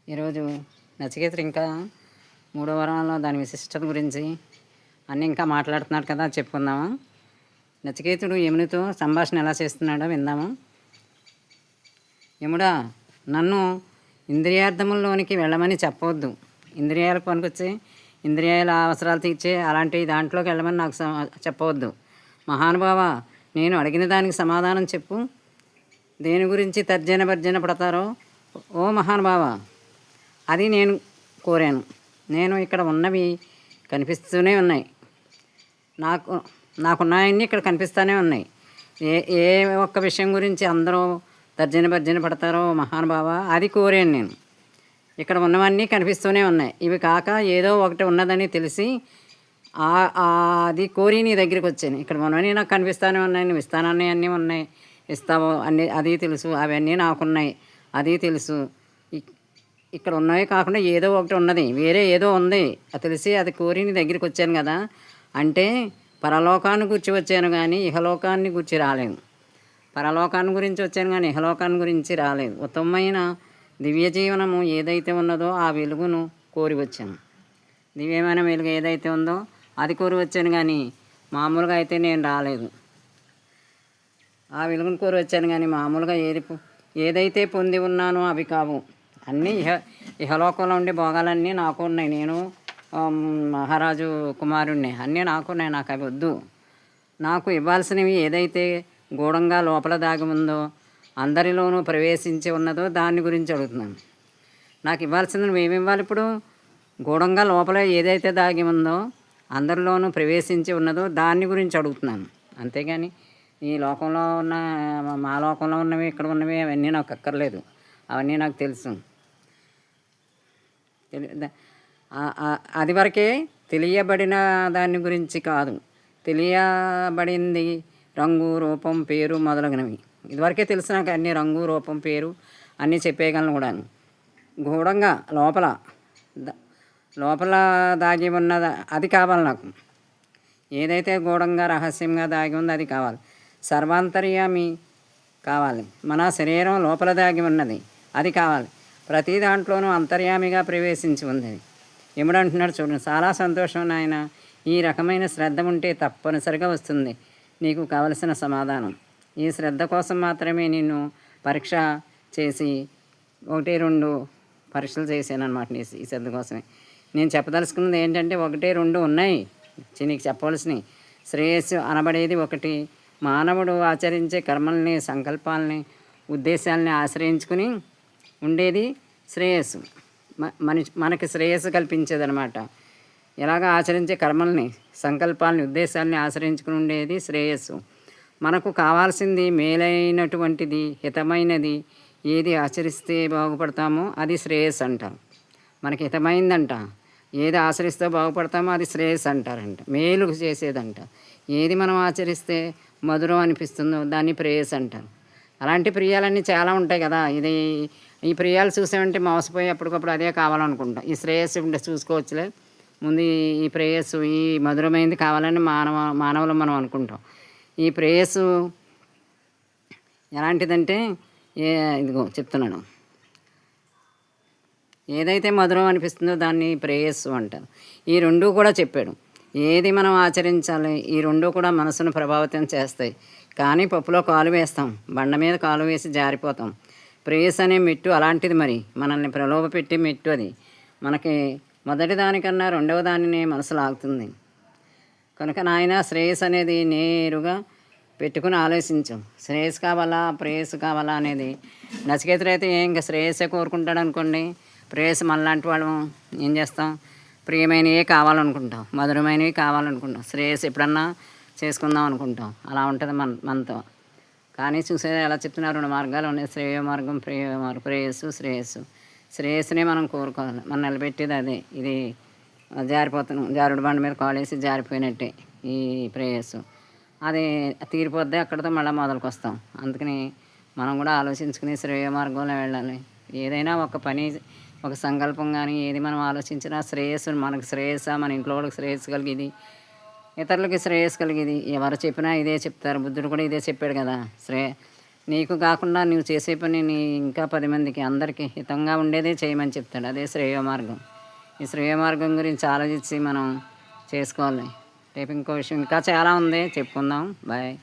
ఈరోజు నచికేతుడు ఇంకా మూడో వరంలో దాని విశిష్టత గురించి అన్నీ ఇంకా మాట్లాడుతున్నాడు కదా, చెప్పుకుందాము. నచికేతుడు యమునితో సంభాషణ ఎలా చేస్తున్నాడో విందాము. యముడా, నన్ను ఇంద్రియార్థముల్లోనికి వెళ్ళమని చెప్పవద్దు. ఇంద్రియాలకు పనికొచ్చే, ఇంద్రియాల అవసరాలు తీర్చే అలాంటి దాంట్లోకి వెళ్ళమని నాకు చెప్పవద్దు. మహానుభావ, నేను అడిగిన దానికి సమాధానం చెప్పు. దేని గురించి తర్జన భర్జన పడతారో ఓ మహానుభావ, అది నేను కోరాను. నేను ఇక్కడ ఉన్నవి కనిపిస్తూనే ఉన్నాయి. నాకున్నాయన్నీ ఇక్కడ కనిపిస్తూనే ఉన్నాయి. ఏ ఏ ఒక్క విషయం గురించి అందరూ తర్జన భర్జన పడతారో మహానుభావ, అది కోరాను నేను. ఇక్కడ ఉన్నవన్నీ కనిపిస్తూనే ఉన్నాయి. ఇవి కాక ఏదో ఒకటి ఉన్నదని తెలిసి అది కోరి నీ దగ్గరికి వచ్చాను. ఇక్కడ ఉన్నవన్నీ నాకు కనిపిస్తూనే ఉన్నాయి. నువ్వు ఇస్తానని అన్నీ ఉన్నాయి, ఇస్తావు అన్నీ, అది తెలుసు. అవన్నీ నాకున్నాయి, అది తెలుసు. ఇక్కడ ఉన్నవి కాకుండా ఏదో ఒకటి ఉన్నది, వేరే ఏదో ఉంది అది తెలిసి అది కోరి నీ దగ్గరికి వచ్చాను కదా. అంటే పరలోకాన్ని గురించి వచ్చాను కానీ ఇహలోకాన్ని గురించి రాలేదు. పరలోకాన్ని గురించి వచ్చాను కానీ ఇహలోకాన్ని గురించి రాలేదు. ఉత్తమమైన దివ్య జీవనము ఏదైతే ఉన్నదో ఆ వెలుగును కోరి వచ్చాను. దివ్యమైన వెలుగు ఏదైతే ఉందో అది కోరి వచ్చాను కానీ మామూలుగా అయితే నేను రాలేదు. ఆ వెలుగును కోరి వచ్చాను కానీ మామూలుగా ఏదైతే పొంది ఉన్నానో అవి కావు. అన్నీ ఇహలోకంలో ఉండే భోగాలన్నీ నాకు ఉన్నాయి. నేను మహారాజు కుమారుణ్ణి, అన్నీ నాకున్నాయి. నాకు అవి వద్దు. నాకు ఇవ్వాల్సినవి ఏదైతే గూఢంగా లోపల దాగి ఉందో, అందరిలోనూ ప్రవేశించి ఉన్నదో దాని గురించి అడుగుతున్నాను. నాకు ఇవ్వాల్సినవి ఏమి ఇవ్వాలి? ఇప్పుడు గూఢంగా లోపల ఏదైతే దాగి ఉందో, అందరిలోనూ ప్రవేశించి ఉన్నదో దాని గురించి అడుగుతున్నాను. అంతేగాని ఈ లోకంలో ఉన్న, మా లోకంలో ఉన్నవి, ఇక్కడ ఉన్నవి అవన్నీ నాకు అక్కర్లేదు. అవన్నీ నాకు తెలుసు. అది వరకే తెలియబడిన దాని గురించి కాదు. తెలియబడింది రంగు, రూపం, పేరు మొదలగునవి. ఇదివరకే తెలుసు నాకు అన్ని రంగు, రూపం, పేరు అన్నీ చెప్పేయగలను కూడా. గూఢంగా లోపల దాగి ఉన్న అది కావాలి నాకు. ఏదైతే గూఢంగా రహస్యంగా దాగి ఉందో అది కావాలి. సర్వాంతర్యామి కావాలి. మన శరీరం లోపల దాగి ఉన్నది, అది కావాలి. ప్రతి దాంట్లోనూ అంతర్యామిగా ప్రవేశించి ఉంది. యముడు అంటున్నాడు, చూడండి, చాలా సంతోషం నాయన. ఈ రకమైన శ్రద్ధ ఉంటే తప్పనిసరిగా వస్తుంది నీకు కావలసిన సమాధానం. ఈ శ్రద్ధ కోసం మాత్రమే నిన్ను పరీక్ష చేసి 1-2 పరీక్షలు చేశాను అనమాట. ఈ శ్రద్ధ కోసమే నేను చెప్పదలుచుకున్నది ఏంటంటే 1-2 ఉన్నాయి నీకు చెప్పవలసినవి. శ్రేయస్సు అనబడేది ఒకటి. మానవుడు ఆచరించే కర్మల్ని, సంకల్పాలని, ఉద్దేశాలని ఆశ్రయించుకుని ఉండేది శ్రేయస్సు. మనకి శ్రేయస్సు కల్పించేదనమాట. ఎలాగ ఆచరించే కర్మల్ని, సంకల్పాలని, ఉద్దేశాలని ఆశ్రయించుకుని ఉండేది శ్రేయస్సు. మనకు కావాల్సింది మేలైనటువంటిది, హితమైనది ఏది ఆచరిస్తే బాగుపడతామో అది శ్రేయస్సు అంటాం. మనకి హితమైందంట, ఏది ఆచరిస్తే బాగుపడతామో అది శ్రేయస్సు అంటారంట. మేలు చేసేదంట. ఏది మనం ఆచరిస్తే మధురం అనిపిస్తుందో దాన్ని ప్రేయస్ అంటారు. అలాంటి ప్రియాలన్నీ చాలా ఉంటాయి కదా. ఈ ప్రియాలు చూసామంటే మోసపోయి అప్పటికప్పుడు అదే కావాలనుకుంటాం. ఈ శ్రేయస్సు ఉంటే చూసుకోవచ్చులే, ముందు ఈ ప్రేయస్సు, ఈ మధురమైనది కావాలని మానవులు మనం అనుకుంటాం. ఈ ప్రేయస్సు ఎలాంటిదంటే ఇదిగో చెప్తున్నాను, ఏదైతే మధురం అనిపిస్తుందో దాన్ని ప్రేయస్సు అంటారు. ఈ 2 కూడా చెప్పాడు. ఏది మనం ఆచరించాలి, ఈ 2 కూడా మనసును ప్రభావితం చేస్తాయి. కానీ పప్పులో కాలు వేస్తాం, బండ మీద కాలు వేసి జారిపోతాం. ప్రేయస్ అనే మెట్టు అలాంటిది. మరి మనల్ని ప్రలోభ పెట్టి మెట్టు అది. మనకి మొదటి దానికన్నా రెండవ దానిని మనసు లాగుతుంది. కనుక నాయన, శ్రేయస్ అనేది నేరుగా పెట్టుకుని ఆలోచించు. శ్రేయస్ కావాలా, ప్రేయస్ కావాలా అనేది. నచికేతుడు అయితే ఇంకా శ్రేయస్సే కోరుకుంటాడు అనుకోండి. ప్రేయస్ మనలాంటి వాళ్ళు ఏం చేస్తాం? ప్రియమైనవే కావాలనుకుంటాం, మధురమైనవి కావాలనుకుంటాం. శ్రేయస్ ఎప్పుడన్నా చేసుకుందాం అనుకుంటాం. అలా ఉంటుంది మనతో. కానీ చూసేది ఎలా చెప్తున్నారు, 2 మార్గాలు ఉన్నాయి. శ్రేయ మార్గం, ప్రేయస్సు, శ్రేయస్సు. శ్రేయస్సునే మనం కోరుకోవాలి. మనం నిలబెట్టేది అదే. ఇది జారిపోతాను, జారుడు బండ మీద కాలేసి జారిపోయినట్టే ఈ ప్రేయస్సు. అది తీరిపోద్ది, అక్కడితో మళ్ళీ మొదలుకు వస్తాం. అందుకని మనం కూడా ఆలోచించుకుని శ్రేయ మార్గంలో వెళ్ళాలి. ఏదైనా ఒక పని, ఒక సంకల్పం కానీ ఏది మనం ఆలోచించినా శ్రేయస్సు, మనకు శ్రేయస్సా, మన ఇంట్లో వాళ్ళకి శ్రేయస్సు కలిగేది, ఇతరులకి శ్రేయస్సు కలిగేది. ఎవరు చెప్పినా ఇదే చెప్తారు. బుద్ధుడు కూడా ఇదే చెప్పాడు కదా. నీకు కాకుండా నువ్వు చేసే పని ఇంకా 10 మందికి అందరికీ హితంగా ఉండేదే చేయమని చెప్తాడు. అదే శ్రేయో మార్గం. ఈ శ్రేయో మార్గం గురించి ఆలోచించి మనం చేసుకోవాలి. రేపు ఇంకో విషయం ఇంకా చాలా ఉంది, చెప్పుకుందాం. బాయ్.